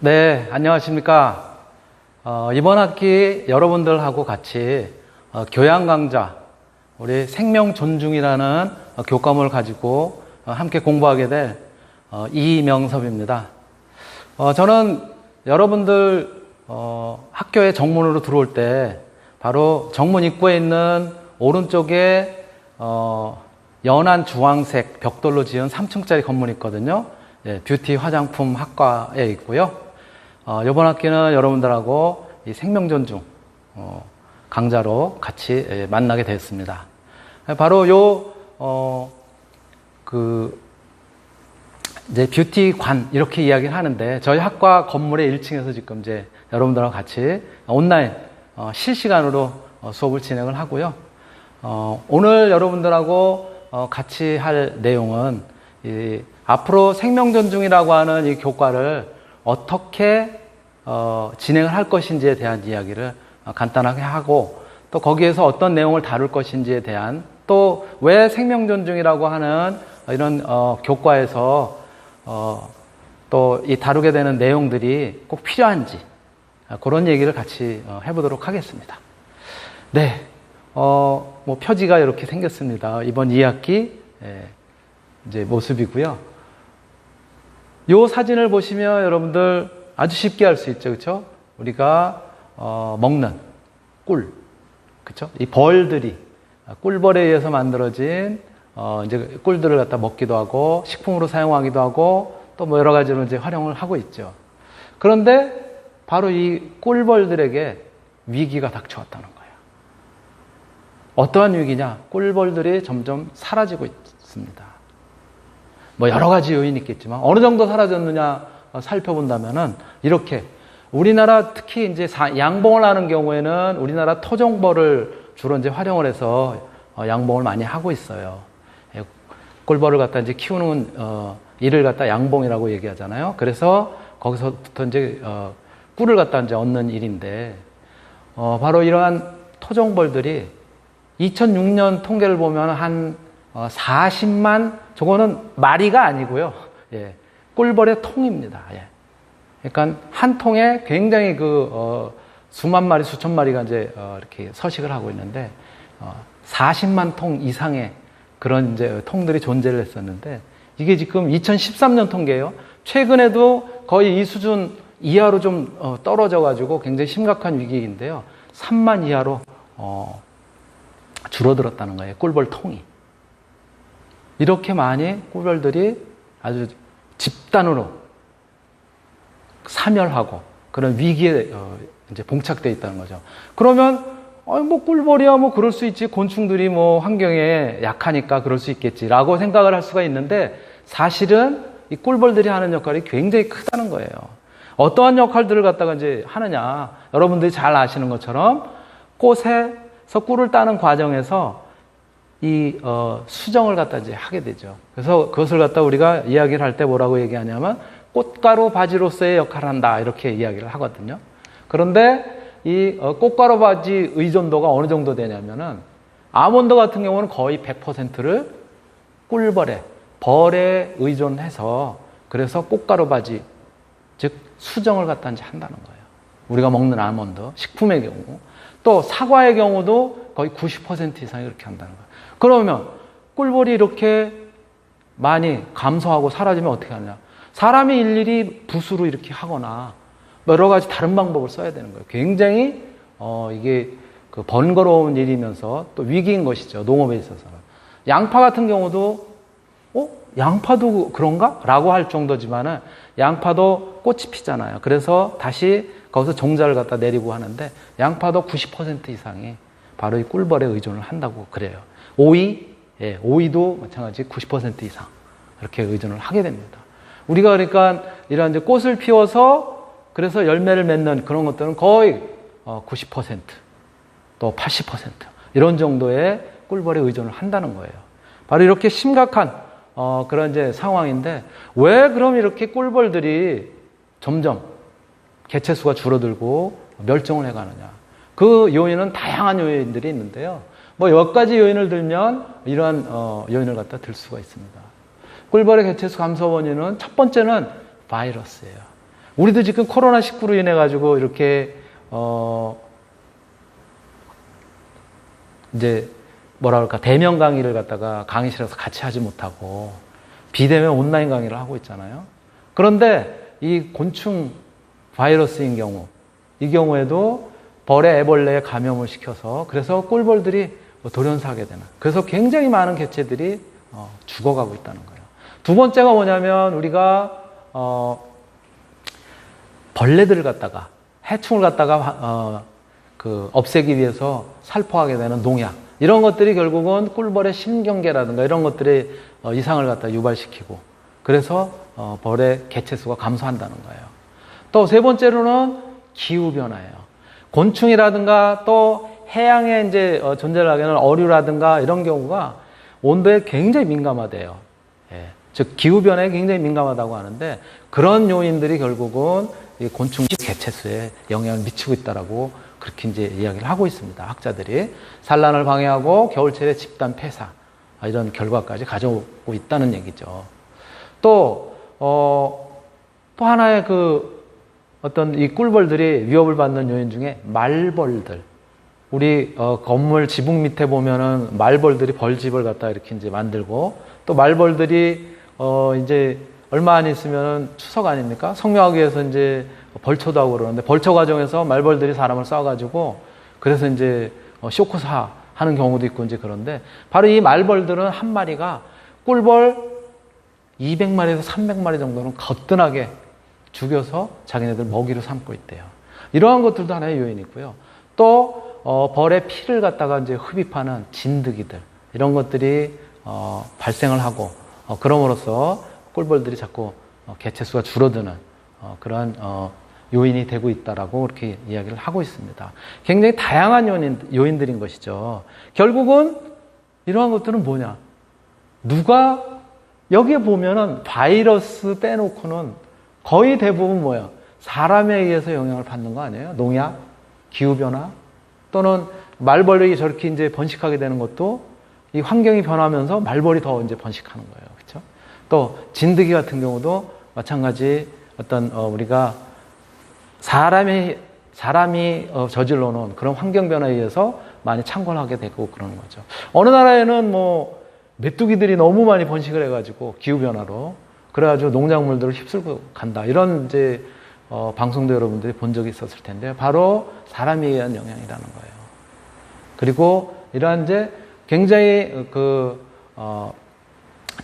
네, 안녕하십니까. 이번 학기 여러분들하고 같이 교양 강좌, 우리 생명 존중이라는 교과목을 가지고 함께 공부하게 될 이명섭입니다. 저는 여러분들 학교에 정문으로 들어올 때 바로 정문 입구에 있는 오른쪽에 연한 주황색 벽돌로 지은 3층짜리 건물이 있거든요. 예, 뷰티 화장품 학과에 있고요. 이번 학기는 여러분들하고 이 생명 존중 강좌로 같이 만나게 되었습니다. 바로 이제 뷰티관 이렇게 이야기를 하는데 저희 학과 건물의 1층에서 지금 이제 여러분들하고 같이 온라인 실시간으로 수업을 진행을 하고요. 오늘 여러분들하고 같이 할 내용은 앞으로 생명 존중이라고 하는 이 교과를 어떻게 진행을 할 것인지에 대한 이야기를 간단하게 하고, 또 거기에서 어떤 내용을 다룰 것인지에 대한, 또 왜 생명 존중이라고 하는 이런 교과에서 또 이 다루게 되는 내용들이 꼭 필요한지, 그런 얘기를 같이 해보도록 하겠습니다. 네, 뭐 표지가 이렇게 생겼습니다. 이번 2학기 이제 모습이고요. 요 사진을 보시면 여러분들 아주 쉽게 알 수 있죠, 그렇죠? 우리가 먹는 꿀, 그렇죠? 이 벌들이 꿀벌에 의해서 만들어진 이제 꿀들을 갖다 먹기도 하고 식품으로 사용하기도 하고 또 뭐 여러 가지로 이제 활용을 하고 있죠. 그런데 바로 이 꿀벌들에게 위기가 닥쳐왔다는 거예요. 어떠한 위기냐? 꿀벌들이 점점 사라지고 있습니다. 뭐 여러 가지 요인이 있겠지만 어느 정도 사라졌느냐 살펴본다면은 이렇게 우리나라 특히 이제 양봉을 하는 경우에는 우리나라 토종벌을 주로 이제 활용을 해서 양봉을 많이 하고 있어요. 꿀벌을 갖다 이제 키우는 일을 갖다 양봉이라고 얘기하잖아요. 그래서 거기서부터 이제 꿀을 갖다 이제 얻는 일인데 바로 이러한 토종벌들이 2006년 통계를 보면 한 40만, 저거는 마리가 아니고요. 예, 꿀벌의 통입니다. 예. 그러니까 한 통에 굉장히 수만 마리, 수천 마리가 이제 이렇게 서식을 하고 있는데 40만 통 이상의 그런 이제 통들이 존재를 했었는데 이게 지금 2013년 통계예요. 최근에도 거의 이 수준 이하로 좀 떨어져가지고 굉장히 심각한 위기인데요. 3만 이하로 줄어들었다는 거예요. 꿀벌 통이. 이렇게 많이 꿀벌들이 아주 집단으로 사멸하고 그런 위기에 이제 봉착되어 있다는 거죠. 그러면 뭐 꿀벌이야 뭐 그럴 수 있지, 곤충들이 뭐 환경에 약하니까 그럴 수 있겠지라고 생각을 할 수가 있는데 사실은 이 꿀벌들이 하는 역할이 굉장히 크다는 거예요. 어떠한 역할들을 갖다가 이제 하느냐? 여러분들이 잘 아시는 것처럼 꽃에서 꿀을 따는 과정에서 이 수정을 갖다 이제 하게 되죠. 그래서 그것을 갖다 우리가 이야기를 할 때 뭐라고 얘기하냐면 꽃가루 바지로서의 역할을 한다 이렇게 이야기를 하거든요. 그런데 이 꽃가루 바지 의존도가 어느 정도 되냐면은 아몬드 같은 경우는 거의 100%를 벌에 의존해서 그래서 꽃가루 바지, 즉 수정을 갖다 이제 한다는 거예요. 우리가 먹는 아몬드, 식품의 경우, 또 사과의 경우도 거의 90% 이상이 그렇게 한다는 거예요. 그러면 꿀벌이 이렇게 많이 감소하고 사라지면 어떻게 하느냐? 사람이 일일이 붓으로 이렇게 하거나 여러 가지 다른 방법을 써야 되는 거예요. 굉장히 이게 번거로운 일이면서 또 위기인 것이죠. 농업에 있어서는. 양파 같은 경우도 양파도 그런가? 라고 할 정도지만은 양파도 꽃이 피잖아요. 그래서 다시 거기서 종자를 갖다 내리고 하는데 양파도 90% 이상이 바로 이 꿀벌에 의존을 한다고 그래요. 오이도 마찬가지 90% 이상 이렇게 의존을 하게 됩니다. 우리가 그러니까 이런 이제 꽃을 피워서 그래서 열매를 맺는 그런 것들은 거의 90%, 또 80% 이런 정도의 꿀벌에 의존을 한다는 거예요. 바로 이렇게 심각한 그런 이제 상황인데 왜 그럼 이렇게 꿀벌들이 점점 개체수가 줄어들고 멸종을 해가느냐? 그 요인은 다양한 요인들이 있는데요. 뭐 몇 가지 요인을 들면 이러한 요인을 갖다 들 수가 있습니다. 꿀벌의 개체수 감소 원인은 첫 번째는 바이러스예요. 우리도 지금 코로나19로 인해 가지고 이렇게 이제 뭐라 그럴까, 대면 강의를 갖다가 강의실에서 같이 하지 못하고 비대면 온라인 강의를 하고 있잖아요. 그런데 이 곤충 바이러스인 경우, 이 경우에도 벌에 애벌레에 감염을 시켜서 그래서 꿀벌들이 돌연사하게 되는, 그래서 굉장히 많은 개체들이 죽어가고 있다는 거예요. 두 번째가 뭐냐면 우리가 벌레들을 갖다가, 해충을 갖다가 없애기 위해서 살포하게 되는 농약, 이런 것들이 결국은 꿀벌의 신경계라든가 이런 것들의 이상을 갖다 유발시키고, 그래서 벌의 개체수가 감소한다는 거예요. 또 세 번째로는 기후변화예요. 곤충이라든가 또 해양에 이제 존재를 하게 되는 어류라든가 이런 경우가 온도에 굉장히 민감하대요. 예. 즉, 기후변화에 굉장히 민감하다고 하는데, 그런 요인들이 결국은 이 곤충 개체수에 영향을 미치고 있다라고 그렇게 이제 이야기를 하고 있습니다. 학자들이. 산란을 방해하고 겨울철에 집단 폐사, 이런 결과까지 가져오고 있다는 얘기죠. 또 하나의 어떤 이 꿀벌들이 위협을 받는 요인 중에 말벌들. 우리 건물 지붕 밑에 보면은 말벌들이 벌집을 갖다 이렇게 이제 만들고, 또 말벌들이 이제 얼마 안 있으면은 추석 아닙니까? 성묘하기 위해서 이제 벌초도 하고 그러는데, 벌초 과정에서 말벌들이 사람을 쏴가지고 그래서 이제 쇼크사 하는 경우도 있고 이제 그런데, 바로 이 말벌들은 한 마리가 꿀벌 200마리에서 300마리 정도는 거뜬하게 죽여서 자기네들 먹이로 삼고 있대요. 이러한 것들도 하나의 요인이고요. 또 벌의 피를 갖다가 이제 흡입하는 진드기들, 이런 것들이 발생을 하고, 그럼으로써 꿀벌들이 자꾸 개체수가 줄어드는 그런 요인이 되고 있다라고 그렇게 이야기를 하고 있습니다. 굉장히 다양한 요인들인 것이죠. 결국은 이러한 것들은 뭐냐? 누가 여기에 보면은 바이러스 빼놓고는 거의 대부분 뭐야? 사람에 의해서 영향을 받는 거 아니에요? 농약, 기후변화, 또는 말벌이 저렇게 이제 번식하게 되는 것도 이 환경이 변하면서 말벌이 더 이제 번식하는 거예요. 그렇죠? 또 진드기 같은 경우도 마찬가지 어떤 우리가 사람이 저질러 놓은 그런 환경 변화에 의해서 많이 창궐하게 되고 그러는 거죠. 어느 나라에는 뭐 메뚜기들이 너무 많이 번식을 해가지고 기후 변화로, 그래가지고 농작물들을 휩쓸고 간다, 이런 이제 방송도 여러분들이 본 적이 있었을 텐데요. 바로 사람에 의한 영향이라는 거예요. 그리고 이러한 이제 굉장히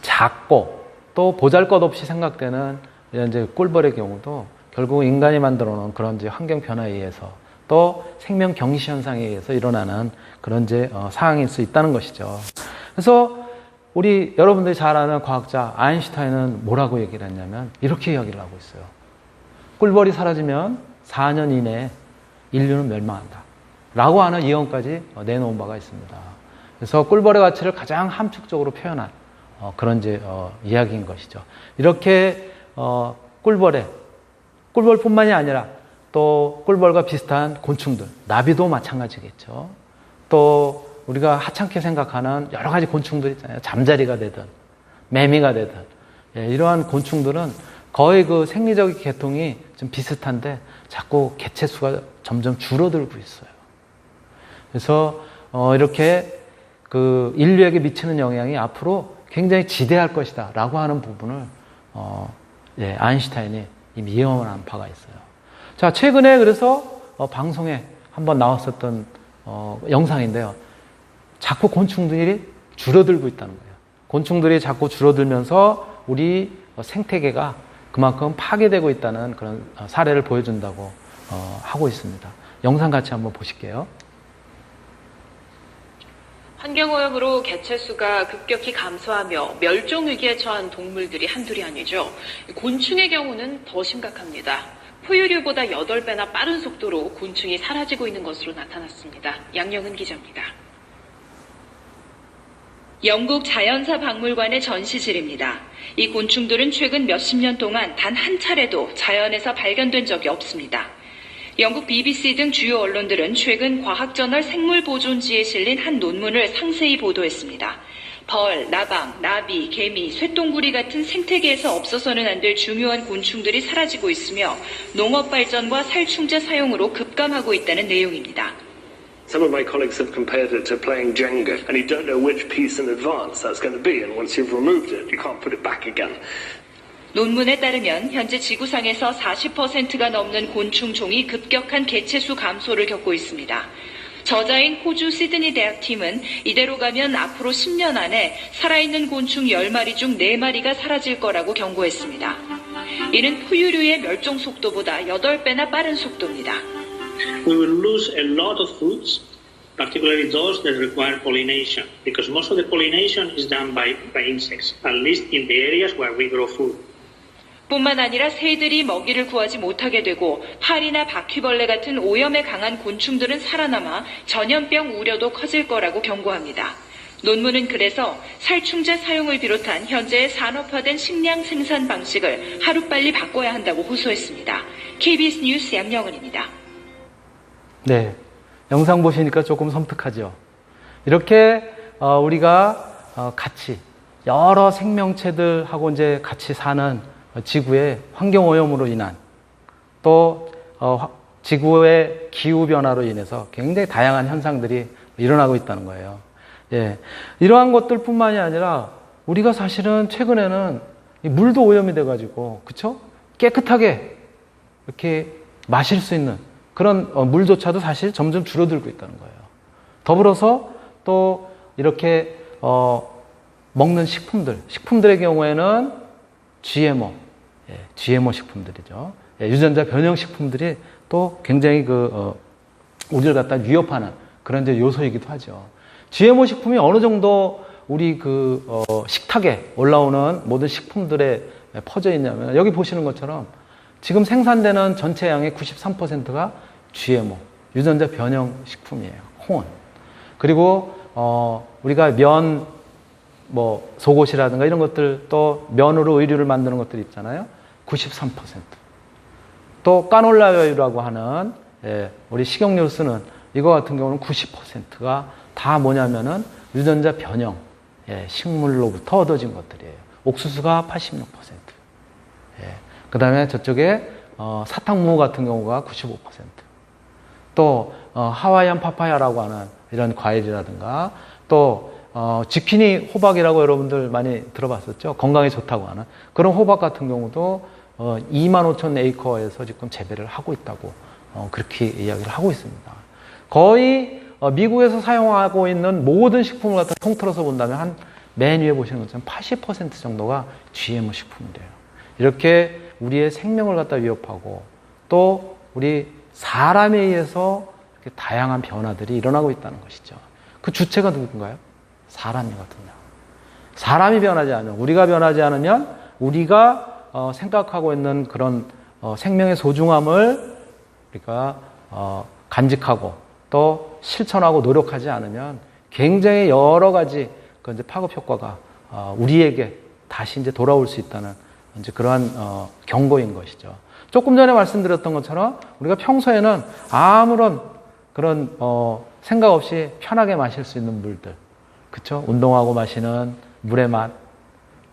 작고 또 보잘것없이 생각되는 이런 이제 꿀벌의 경우도 결국 인간이 만들어 놓은 그런 이제 환경 변화에 의해서, 또 생명 경시 현상에 의해서 일어나는 그런 이제 상황일 수 있다는 것이죠. 그래서 우리 여러분들이 잘 아는 과학자 아인슈타인은 뭐라고 얘기를 했냐면 이렇게 이야기를 하고 있어요. 꿀벌이 사라지면 4년 이내에 인류는 멸망한다 라고 하는 예언까지 내놓은 바가 있습니다. 그래서 꿀벌의 가치를 가장 함축적으로 표현한 그런 이제 이야기인 것이죠. 이렇게 꿀벌뿐만이 아니라 또 꿀벌과 비슷한 곤충들, 나비도 마찬가지겠죠. 또 우리가 하찮게 생각하는 여러 가지 곤충들 있잖아요. 잠자리가 되든 매미가 되든, 이러한 곤충들은 거의 그 생리적 계통이 좀 비슷한데 자꾸 개체수가 점점 줄어들고 있어요. 그래서 이렇게 그 인류에게 미치는 영향이 앞으로 굉장히 지대할 것이다 라고 하는 부분을 아인슈타인이 이미 예언한 바가 있어요. 자, 최근에 그래서 방송에 한번 나왔었던 영상인데요. 자꾸 곤충들이 줄어들고 있다는 거예요. 곤충들이 자꾸 줄어들면서 우리 생태계가 그만큼 파괴되고 있다는 그런 사례를 보여준다고 하고 있습니다. 영상 같이 한번 보실게요. 환경오염으로 개체수가 급격히 감소하며 멸종위기에 처한 동물들이 한둘이 아니죠. 곤충의 경우는 더 심각합니다. 포유류보다 8배나 빠른 속도로 곤충이 사라지고 있는 것으로 나타났습니다. 양영은 기자입니다. 영국 자연사 박물관의 전시실입니다. 이 곤충들은 최근 몇십 년 동안 단 한 차례도 자연에서 발견된 적이 없습니다. 영국 BBC 등 주요 언론들은 최근 과학저널 생물보존지에 실린 한 논문을 상세히 보도했습니다. 벌, 나방, 나비, 개미, 쇠똥구리 같은 생태계에서 없어서는 안 될 중요한 곤충들이 사라지고 있으며 농업 발전과 살충제 사용으로 급감하고 있다는 내용입니다. Some of my colleagues have compared it to playing Jenga, and you don't know which piece in advance that's going to be, and once you've removed it, you can't put it back again. 논문에 따르면 현재 지구상에서 40%가 넘는 곤충 종이 급격한 개체수 감소를 겪고 있습니다. 저자인 호주 시드니 대학팀은 이대로 가면 앞으로 10년 안에 살아있는 곤충 10마리 중 4마리가 사라질 거라고 경고했습니다. 이는 포유류의 멸종 속도보다 8배나 빠른 속도입니다. We will lose a lot of foods, particularly those that require pollination, because most of the pollination is done by insects, at least in the areas where we grow food. 뿐만 아니라 새들이 먹이를 구하지 못하게 되고 파리나 바퀴벌레 같은 오염에 강한 곤충들은 살아남아 전염병 우려도 커질 거라고 경고합니다. 논문은 그래서 살충제 사용을 비롯한 현재의 산업화된 식량 생산 방식을 하루빨리 바꿔야 한다고 호소했습니다. KBS 뉴스 양영은입니다. 네, 영상 보시니까 조금 섬뜩하죠. 이렇게 우리가 같이 여러 생명체들하고 이제 같이 사는 지구의 환경 오염으로 인한 또 지구의 기후 변화로 인해서 굉장히 다양한 현상들이 일어나고 있다는 거예요. 예, 이러한 것들뿐만이 아니라 우리가 사실은 최근에는 이 물도 오염이 돼가지고 그쵸? 깨끗하게 이렇게 마실 수 있는 그런 물조차도 사실 점점 줄어들고 있다는 거예요. 더불어서 또 이렇게 먹는 식품들의 경우에는 GMO, GMO 식품들이죠. 유전자 변형 식품들이 또 굉장히 우리를 갖다 위협하는 그런 이제 요소이기도 하죠. GMO 식품이 어느 정도 우리 식탁에 올라오는 모든 식품들에 퍼져 있냐면 여기 보시는 것처럼 지금 생산되는 전체 양의 93%가 GMO, 유전자 변형 식품이에요. 콩은. 그리고 우리가 면, 속옷이라든가 이런 것들 또 면으로 의류를 만드는 것들이 있잖아요. 93%. 또 까놀라유라고 하는 우리 식용유를 쓰는 이거 같은 경우는 90%가 다 뭐냐면은 유전자 변형 식물로부터 얻어진 것들이에요. 옥수수가 86%. 그 다음에 저쪽에 사탕무 같은 경우가 95%. 또 하와이안 파파야라고 하는 이런 과일이라든가 또 지키니 호박이라고 여러분들 많이 들어봤었죠. 건강에 좋다고 하는 그런 호박 같은 경우도 25,000 에이커에서 지금 재배를 하고 있다고 그렇게 이야기를 하고 있습니다. 거의 미국에서 사용하고 있는 모든 식품을 갖다 통틀어서 본다면 맨 위에 보시는 것처럼 80% 정도가 GMO 식품이래요. 이렇게 우리의 생명을 갖다 위협하고 또 우리 사람에 의해서 이렇게 다양한 변화들이 일어나고 있다는 것이죠. 그 주체가 누군가요? 사람이거든요. 사람이 변하지 않으면, 우리가 변하지 않으면 우리가 생각하고 있는 그런 생명의 소중함을 우리가 간직하고 또 실천하고 노력하지 않으면 굉장히 여러 가지 이제 파급 효과가 우리에게 다시 이제 돌아올 수 있다는 이제 그러한 경고인 것이죠. 조금 전에 말씀드렸던 것처럼 우리가 평소에는 아무런 그런 생각 없이 편하게 마실 수 있는 물들, 그렇죠? 운동하고 마시는 물의 맛,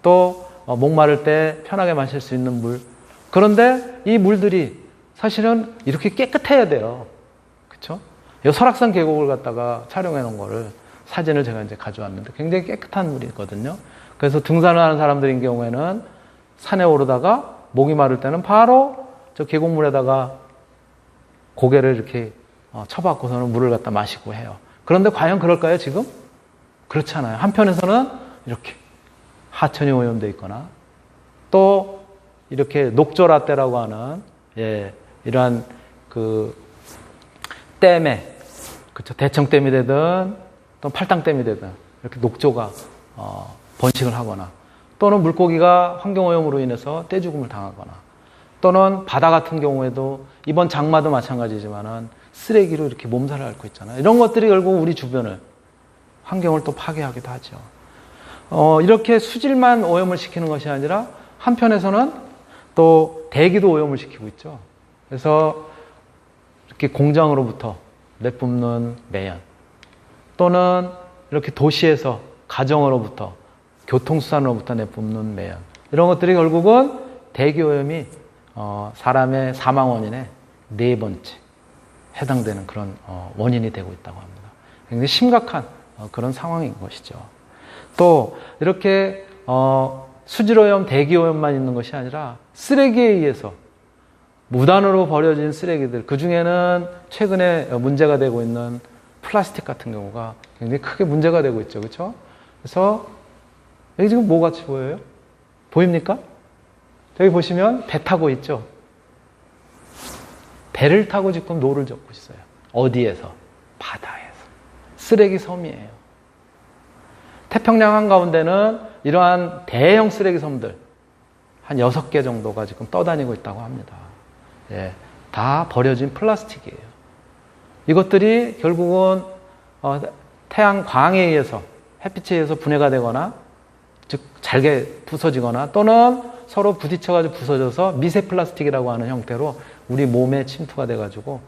또 목마를 때 편하게 마실 수 있는 물. 그런데 이 물들이 사실은 이렇게 깨끗해야 돼요, 그렇죠? 이 설악산 계곡을 갖다가 촬영해 놓은 거를 사진을 제가 이제 가져왔는데 굉장히 깨끗한 물이거든요. 그래서 등산을 하는 사람들인 경우에는 산에 오르다가 목이 마를 때는 바로 저 계곡물에다가 고개를 이렇게 쳐박고서는 물을 갖다 마시고 해요. 그런데 과연 그럴까요, 지금? 그렇지 않아요. 한편에서는 이렇게 하천이 오염되어 있거나 또 이렇게 녹조라떼라고 하는 이러한 댐에, 그렇죠, 대청댐이 되든 또 팔당댐이 되든 이렇게 녹조가 번식을 하거나 또는 물고기가 환경오염으로 인해서 떼죽음을 당하거나 또는 바다 같은 경우에도 이번 장마도 마찬가지지만은 쓰레기로 이렇게 몸살을 앓고 있잖아요. 이런 것들이 결국 우리 주변을 환경을 또 파괴하기도 하죠. 이렇게 수질만 오염을 시키는 것이 아니라 한편에서는 또 대기도 오염을 시키고 있죠. 그래서 이렇게 공장으로부터 내뿜는 매연 또는 이렇게 도시에서 가정으로부터, 교통수단으로부터 내뿜는 매연. 이런 것들이 결국은 대기오염이 사람의 사망 원인의 4번째 해당되는 그런 원인이 되고 있다고 합니다. 굉장히 심각한 그런 상황인 것이죠. 또 이렇게 수질오염, 대기오염만 있는 것이 아니라 쓰레기에 의해서 무단으로 버려진 쓰레기들, 그 중에는 최근에 문제가 되고 있는 플라스틱 같은 경우가 굉장히 크게 문제가 되고 있죠. 그렇죠? 그래서 여기 지금 뭐 같이 보여요? 보입니까? 여기 보시면 배 타고 있죠? 배를 타고 지금 노를 젓고 있어요. 어디에서? 바다에서. 쓰레기 섬이에요. 태평양 한가운데는 이러한 대형 쓰레기 섬들 한 6개 정도가 지금 떠다니고 있다고 합니다. 예, 다 버려진 플라스틱이에요. 이것들이 결국은 태양 광에 의해서, 햇빛에 의해서 분해가 되거나, 즉 잘게 부서지거나, 또는 서로 부딪혀가지고 부서져서 미세 플라스틱이라고 하는 형태로 우리 몸에 침투가 돼가지고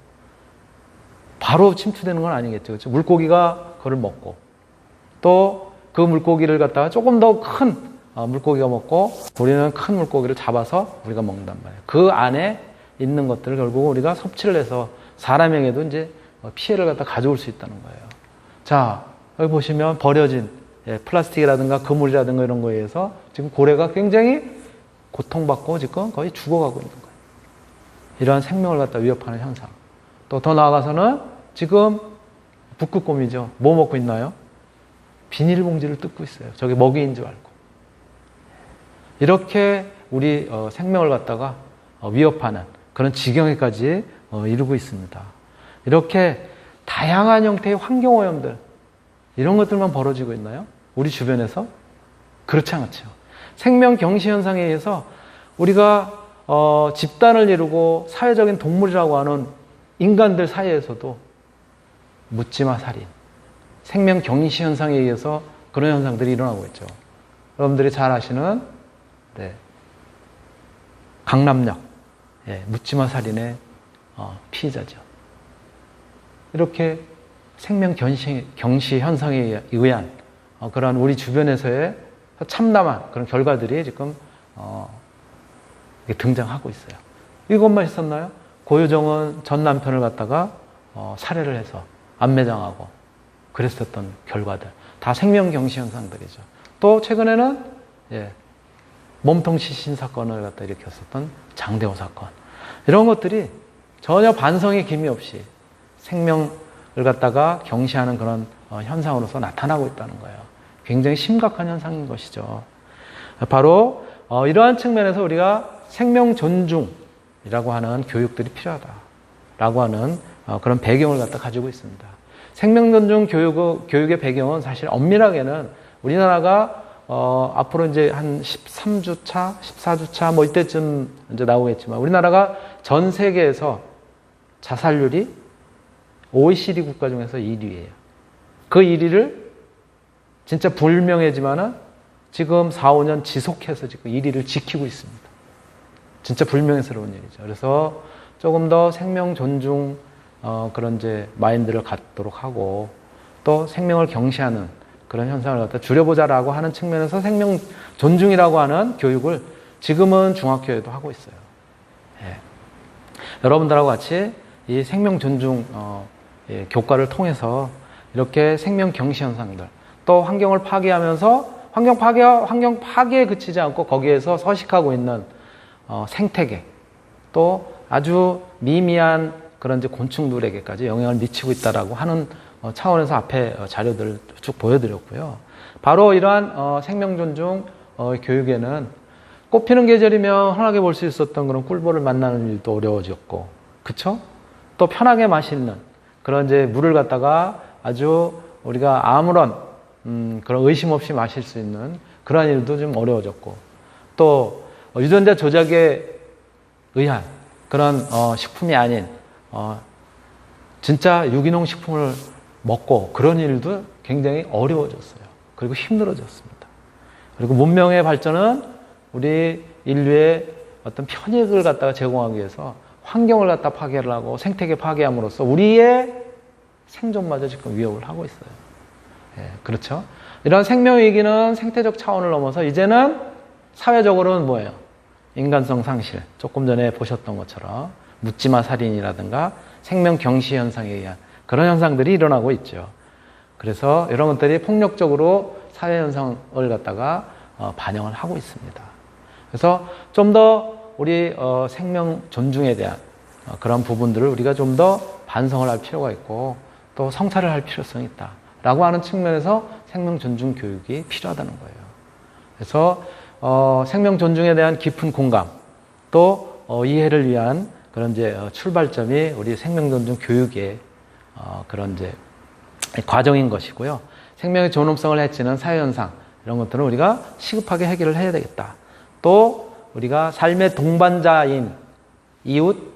바로 침투되는 건 아니겠죠. 그렇죠? 물고기가 그걸 먹고, 또 그 물고기를 갖다가 조금 더 큰 물고기가 먹고, 우리는 큰 물고기를 잡아서 우리가 먹는단 말이에요. 그 안에 있는 것들을 결국 우리가 섭취를 해서 사람에게도 이제 피해를 갖다 가져올 수 있다는 거예요. 자, 여기 보시면 버려진 플라스틱이라든가 그물이라든가 이런 거에 의해서 지금 고래가 굉장히 고통받고 지금 거의 죽어가고 있는 거예요. 이러한 생명을 갖다 위협하는 현상. 또 더 나아가서는 지금 북극곰이죠. 뭐 먹고 있나요? 비닐봉지를 뜯고 있어요. 저게 먹이인 줄 알고. 이렇게 우리 생명을 갖다가 위협하는 그런 지경에까지 이르고 있습니다. 이렇게 다양한 형태의 환경오염들, 이런 것들만 벌어지고 있나요? 우리 주변에서? 그렇지 않죠. 생명 경시 현상에 의해서 우리가 집단을 이루고 사회적인 동물이라고 하는 인간들 사이에서도 묻지마 살인, 생명 경시 현상에 의해서 그런 현상들이 일어나고 있죠. 여러분들이 잘 아시는 강남역 묻지마 살인의 피의자죠. 이렇게 생명 경시 현상에 의한 그러한 우리 주변에서의 참담한 그런 결과들이 지금 등장하고 있어요. 이것만 있었나요? 고유정은 전 남편을 갖다가 살해를 해서 안매장하고 그랬었던 결과들, 다 생명 경시 현상들이죠. 또 최근에는 몸통 시신 사건을 갖다 일으켰었던 장대호 사건, 이런 것들이 전혀 반성의 기미 없이 생명을 갖다가 경시하는 그런 현상으로서 나타나고 있다는 거예요. 굉장히 심각한 현상인 것이죠. 바로 이러한 측면에서 우리가 생명 존중이라고 하는 교육들이 필요하다라고 하는 그런 배경을 갖다 가지고 있습니다. 생명 존중 교육의 배경은 사실 엄밀하게는 우리나라가 앞으로 이제 한 13주차, 14주차 뭐 이때쯤 이제 나오겠지만, 우리나라가 전 세계에서 자살률이 OECD 국가 중에서 1위예요. 그 1위를 진짜 불명예지만은 지금 4, 5년 지속해서 지금 1위를 지키고 있습니다. 진짜 불명예스러운 일이죠. 그래서 조금 더 생명 존중 그런 이제 마인드를 갖도록 하고, 또 생명을 경시하는 그런 현상을 갖다 줄여보자라고 하는 측면에서 생명 존중이라고 하는 교육을 지금은 중학교에도 하고 있어요. 여러분들하고 같이 이 생명 존중 교과를 통해서 이렇게 생명 경시 현상들, 또 환경을 파괴하면서 환경 파괴에 그치지 않고 거기에서 서식하고 있는 생태계, 또 아주 미미한 그런 이제 곤충들에게까지 영향을 미치고 있다라고 하는 차원에서 앞에 자료들을 쭉 보여드렸고요. 바로 이러한 생명 존중 교육에는 꽃 피는 계절이면 흔하게 볼 수 있었던 그런 꿀벌을 만나는 일도 어려워졌고, 그쵸? 또 편하게 마시는 그런 이제 물을 갖다가 아주 우리가 아무런 그런 의심 없이 마실 수 있는 그러한 일도 좀 어려워졌고, 또 유전자 조작에 의한 그런 식품이 아닌 진짜 유기농 식품을 먹고 그런 일도 굉장히 어려워졌어요. 그리고 힘들어졌습니다. 그리고 문명의 발전은 우리 인류의 어떤 편익을 갖다가 제공하기 위해서 환경을 갖다 파괴를 하고 생태계 파괴함으로써 우리의 생존마저 지금 위협을 하고 있어요. 그렇죠? 이런 생명위기는 생태적 차원을 넘어서 이제는 사회적으로는 뭐예요? 인간성 상실. 조금 전에 보셨던 것처럼 묻지마 살인이라든가 생명 경시 현상에 의한 그런 현상들이 일어나고 있죠. 그래서 이런 것들이 폭력적으로 사회 현상을 갖다가 반영을 하고 있습니다. 그래서 좀 더 우리 생명 존중에 대한 그런 부분들을 우리가 좀 더 반성을 할 필요가 있고 또 성찰을 할 필요성이 있다라고 하는 측면에서 생명 존중 교육이 필요하다는 거예요. 그래서 생명 존중에 대한 깊은 공감 또 이해를 위한 그런 이제 출발점이 우리 생명 존중 교육의 그런 이제 과정인 것이고요. 생명의 존엄성을 해치는 사회 현상 이런 것들은 우리가 시급하게 해결을 해야 되겠다. 또 우리가 삶의 동반자인 이웃,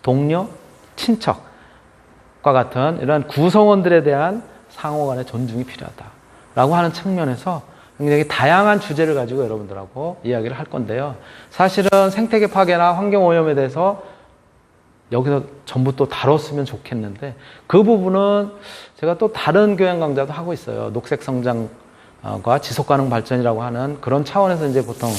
동료, 친척과 같은 이런 구성원들에 대한 상호 간의 존중이 필요하다라고 하는 측면에서 굉장히 다양한 주제를 가지고 여러분들하고 이야기를 할 건데요. 사실은 생태계 파괴나 환경오염에 대해서 여기서 전부 또 다뤘으면 좋겠는데 그 부분은 제가 또 다른 교양 강좌도 하고 있어요. 녹색 성장과 지속가능 발전이라고 하는 그런 차원에서 이제 보통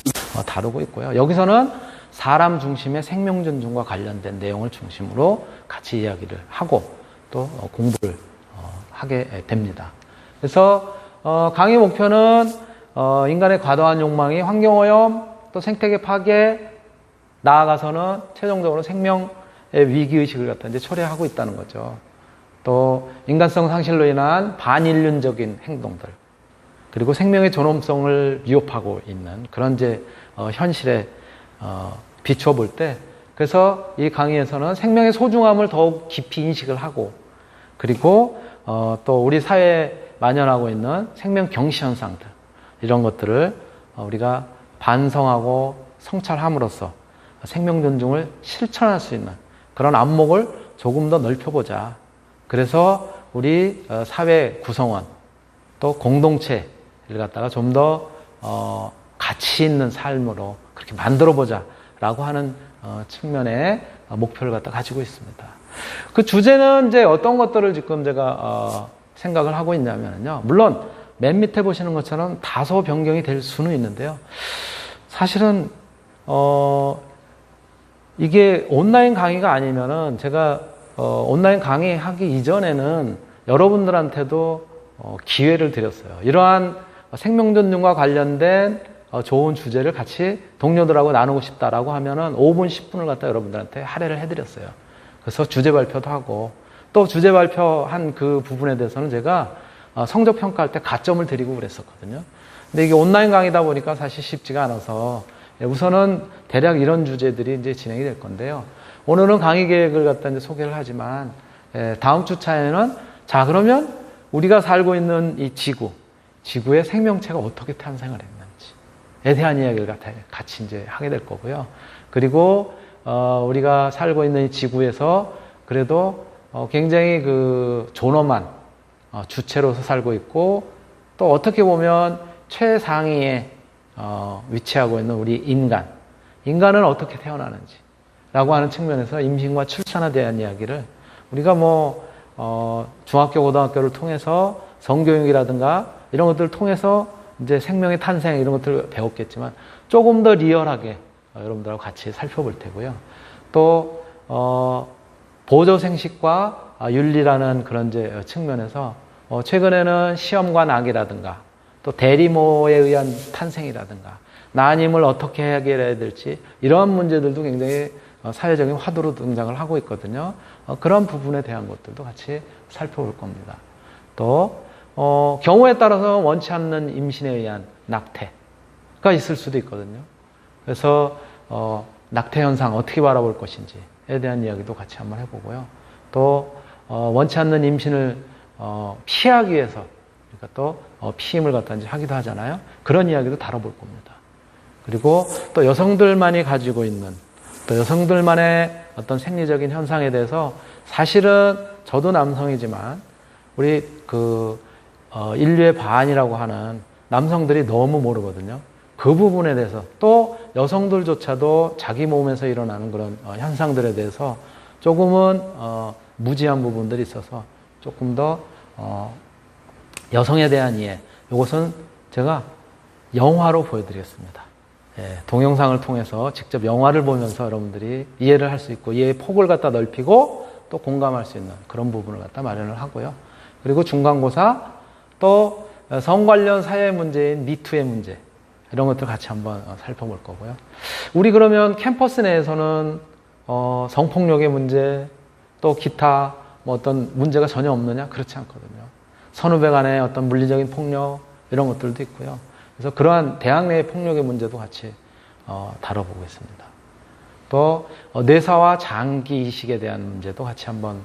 다루고 있고요. 여기서는 사람 중심의 생명 존중과 관련된 내용을 중심으로 같이 이야기를 하고 또 공부를 하게 됩니다. 그래서 강의 목표는 인간의 과도한 욕망이 환경오염 또 생태계 파괴 나아가서는 최종적으로 생명의 위기의식을 갖다 이제 초래하고 있다는 거죠. 또 인간성 상실로 인한 반인륜적인 행동들 그리고 생명의 존엄성을 위협하고 있는 그런 이제 현실에 비추어 볼 때 그래서 이 강의에서는 생명의 소중함을 더욱 깊이 인식을 하고 그리고 또 우리 사회에 만연하고 있는 생명 경시 현상들 이런 것들을 우리가 반성하고 성찰함으로써 생명 존중을 실천할 수 있는 그런 안목을 조금 더 넓혀보자. 그래서 우리 사회 구성원 또 공동체를 갖다가 좀 더 가치 있는 삶으로 그렇게 만들어보자 라고 하는 측면의 목표를 갖다 가지고 있습니다. 그 주제는 이제 어떤 것들을 지금 제가 생각을 하고 있냐면요. 물론 맨 밑에 보시는 것처럼 다소 변경이 될 수는 있는데요. 사실은 이게 온라인 강의가 아니면은 제가 온라인 강의하기 이전에는 여러분들한테도 기회를 드렸어요. 이러한 생명 존중과 관련된 좋은 주제를 같이 동료들하고 나누고 싶다라고 하면은 5분, 10분을 갖다 여러분들한테 할애를 해드렸어요. 그래서 주제 발표도 하고 또 주제 발표한 그 부분에 대해서는 제가 성적 평가할 때 가점을 드리고 그랬었거든요. 근데 이게 온라인 강의다 보니까 사실 쉽지가 않아서 우선은 대략 이런 주제들이 이제 진행이 될 건데요. 오늘은 강의 계획을 갖다 이제 소개를 하지만 다음 주 차에는 자 그러면 우리가 살고 있는 이 지구의 생명체가 어떻게 탄생을 했는지에 대한 이야기를 같이 이제 하게 될 거고요. 그리고 우리가 살고 있는 이 지구에서 그래도 굉장히 그 존엄한 주체로서 살고 있고 또 어떻게 보면 최상위에 위치하고 있는 우리 인간은 어떻게 태어나는지 라고 하는 측면에서 임신과 출산에 대한 이야기를 우리가 중학교, 고등학교를 통해서 성교육이라든가 이런 것들을 통해서 이제 생명의 탄생 이런 것들을 배웠겠지만 조금 더 리얼하게 여러분들하고 같이 살펴볼 테고요. 또 보조생식과 윤리라는 그런 이제 측면에서 최근에는 시험관 악이라든가 또 대리모에 의한 탄생이라든가 난임을 어떻게 해결해야 될지 이러한 문제들도 굉장히 사회적인 화두로 등장을 하고 있거든요. 그런 부분에 대한 것들도 같이 살펴볼 겁니다. 또 경우에 따라서 원치 않는 임신에 의한 낙태가 있을 수도 있거든요. 그래서 낙태 현상 어떻게 바라볼 것인지에 대한 이야기도 같이 한번 해보고요. 또 원치 않는 임신을 피하기 위해서 그러니까 또 피임을 갖다 이제 하기도 하잖아요. 그런 이야기도 다뤄볼 겁니다. 그리고 또 여성들만이 가지고 있는 또 여성들만의 어떤 생리적인 현상에 대해서 사실은 저도 남성이지만 우리 인류의 반이라고 하는 남성들이 너무 모르거든요. 그 부분에 대해서 또 여성들조차도 자기 몸에서 일어나는 그런 현상들에 대해서 조금은 무지한 부분들이 있어서 조금 더 여성에 대한 이해 이것은 제가 영화로 보여드리겠습니다. 예, 동영상을 통해서 직접 영화를 보면서 여러분들이 이해를 할 수 있고 이해의 폭을 갖다 넓히고 또 공감할 수 있는 그런 부분을 갖다 마련을 하고요. 그리고 중간고사 또 성 관련 사회 문제인 미투의 문제 이런 것들 같이 한번 살펴볼 거고요. 우리 그러면 캠퍼스 내에서는 성폭력의 문제 또 기타 뭐 어떤 문제가 전혀 없느냐? 그렇지 않거든요. 선후배 간의 어떤 물리적인 폭력 이런 것들도 있고요. 그래서 그러한 대학 내의 폭력의 문제도 같이 다뤄보겠습니다. 또 뇌사와 장기 이식에 대한 문제도 같이 한번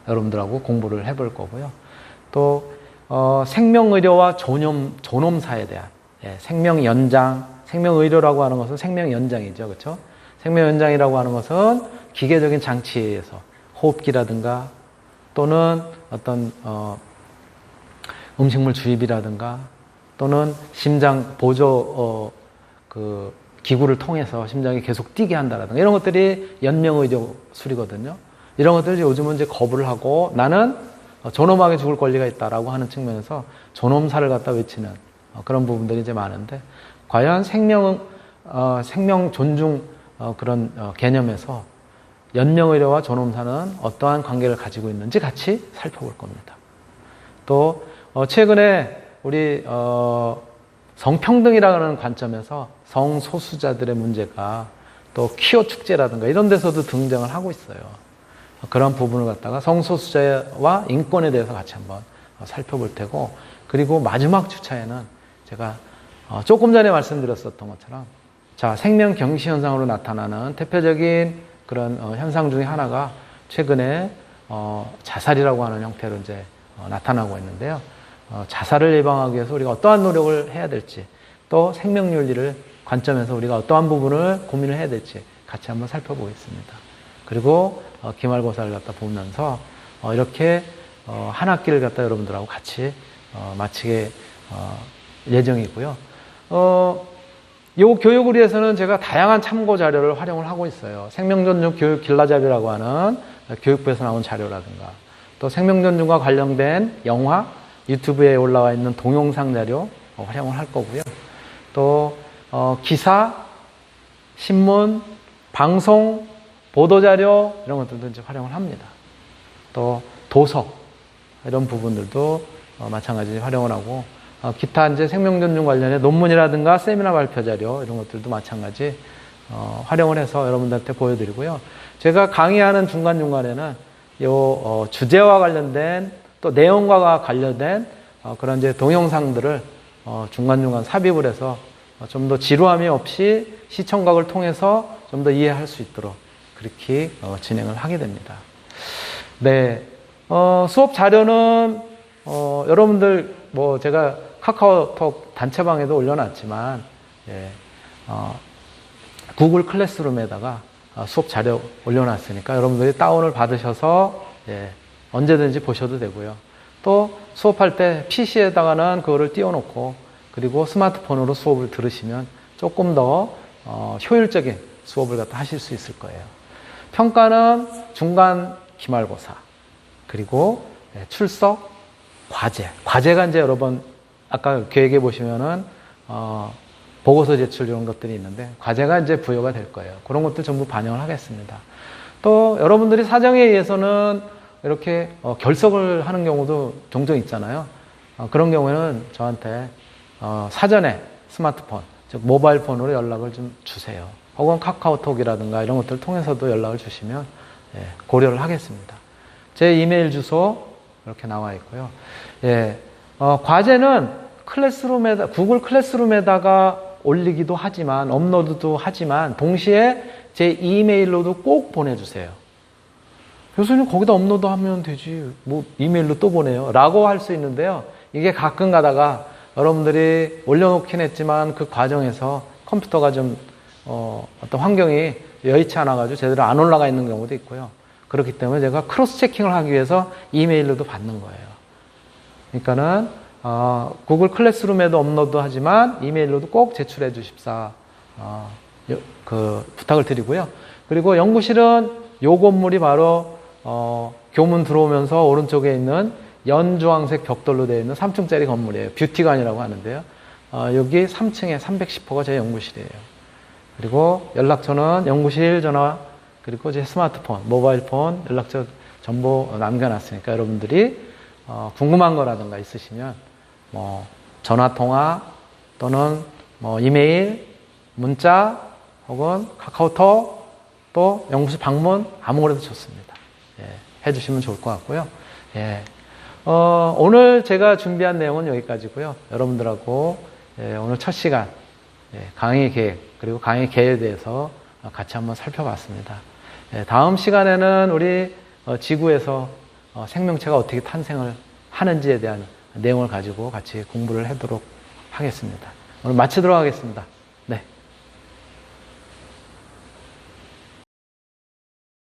여러분들하고 공부를 해볼 거고요. 또 생명의료와 존엄사에 대한 생명연장, 생명의료라고 하는 것은 생명연장이죠. 그렇죠? 생명연장이라고 하는 것은 기계적인 장치에 의해서 호흡기라든가 또는 어떤 음식물 주입이라든가 또는 심장 보조 그 기구를 통해서 심장이 계속 뛰게 한다라든가 이런 것들이 연명의료술이거든요. 이런 것들을 요즘은 이제 거부를 하고 나는 존엄하게 죽을 권리가 있다라고 하는 측면에서 존엄사를 갖다 외치는 그런 부분들이 이제 많은데 과연 생명 존중 그런 개념에서 연명의료와 존엄사는 어떠한 관계를 가지고 있는지 같이 살펴볼 겁니다. 또 최근에 우리 성평등이라는 관점에서 성소수자들의 문제가 또 퀴어 축제라든가 이런 데서도 등장을 하고 있어요. 그런 부분을 갖다가 성소수자와 인권에 대해서 같이 한번 살펴볼 테고 그리고 마지막 주차에는 제가 조금 전에 말씀드렸었던 것처럼 자 생명 경시 현상으로 나타나는 대표적인 그런 현상 중에 하나가 최근에 자살이라고 하는 형태로 이제 나타나고 있는데요. 자살을 예방하기 위해서 우리가 어떠한 노력을 해야 될지 또 생명윤리를 관점에서 우리가 어떠한 부분을 고민을 해야 될지 같이 한번 살펴보겠습니다. 그리고 기말고사를 갖다 보면서 이렇게 한 학기를 갖다 여러분들하고 같이 마치게 예정이고요. 요 교육을 위해서는 제가 다양한 참고 자료를 활용을 하고 있어요. 생명존중 교육 길라잡이라고 하는 교육부에서 나온 자료라든가 또 생명존중과 관련된 영화, 유튜브에 올라와 있는 동영상 자료 활용을 할 거고요. 또 기사, 신문, 방송, 보도자료 이런 것들도 이제 활용을 합니다. 또 도서 이런 부분들도 마찬가지 활용을 하고 기타 이제 생명존중 관련의 논문이라든가 세미나 발표 자료 이런 것들도 마찬가지 활용을 해서 여러분들한테 보여드리고요. 제가 강의하는 중간중간에는 요 주제와 관련된 또 내용과 관련된 그런 이제 동영상들을 중간중간 삽입을 해서 좀 더 지루함이 없이 시청각을 통해서 좀 더 이해할 수 있도록 그렇게 진행을 하게 됩니다. 네, 수업 자료는 여러분들 뭐 제가 카카오톡 단체방에도 올려놨지만 구글 클래스룸에다가 수업 자료 올려놨으니까 여러분들이 다운을 받으셔서 언제든지 보셔도 되고요. 또 수업할 때 PC에다가는 그거를 띄워놓고 그리고 스마트폰으로 수업을 들으시면 조금 더 효율적인 수업을 갖다 하실 수 있을 거예요. 평가는 중간 기말고사 그리고 출석, 과제가 이제 여러 번 아까 계획해 보시면은 보고서 제출 이런 것들이 있는데 과제가 이제 부여가 될 거예요. 그런 것들 전부 반영을 하겠습니다. 또 여러분들이 사정에 의해서는 이렇게 결석을 하는 경우도 종종 있잖아요. 그런 경우에는 저한테 사전에 스마트폰, 즉 모바일 폰으로 연락을 좀 주세요. 혹은 카카오톡이라든가 이런 것들을 통해서도 연락을 주시면 고려를 하겠습니다. 제 이메일 주소 이렇게 나와 있고요. 과제는 구글 클래스룸에다가 올리기도 하지만 업로드도 하지만 동시에 제 이메일로도 꼭 보내주세요. 교수님 거기다 업로드하면 되지 뭐 이메일로 또 보내요 라고 할 수 있는데요. 이게 가끔 가다가 여러분들이 올려놓긴 했지만 그 과정에서 컴퓨터가 좀 어떤 환경이 여의치 않아가지고 제대로 안 올라가 있는 경우도 있고요. 그렇기 때문에 제가 크로스 체킹을 하기 위해서 이메일로도 받는 거예요. 그러니까는 구글 클래스룸에도 업로드 하지만 이메일로도 꼭 제출해 주십사 부탁을 드리고요. 그리고 연구실은 요 건물이 바로 교문 들어오면서 오른쪽에 있는 연주황색 벽돌로 되어 있는 3층짜리 건물이에요. 뷰티관이라고 하는데요. 여기 3층에 310호가 제 연구실이에요. 그리고 연락처는 연구실 전화, 그리고 제 스마트폰, 모바일폰 연락처 전부 남겨놨으니까 여러분들이 궁금한 거라든가 있으시면 뭐 전화통화 또는 뭐 이메일, 문자 혹은 카카오톡 또 연구실 방문 아무거나도 좋습니다. 예, 해주시면 좋을 것 같고요. 예. 오늘 제가 준비한 내용은 여기까지고요. 여러분들하고 오늘 첫 시간 강의 계획 그리고 강의 계획에 대해서 같이 한번 살펴봤습니다. 다음 시간에는 우리 지구에서 생명체가 어떻게 탄생을 하는지에 대한 내용을 가지고 같이 공부를 하도록 하겠습니다. 오늘 마치도록 하겠습니다.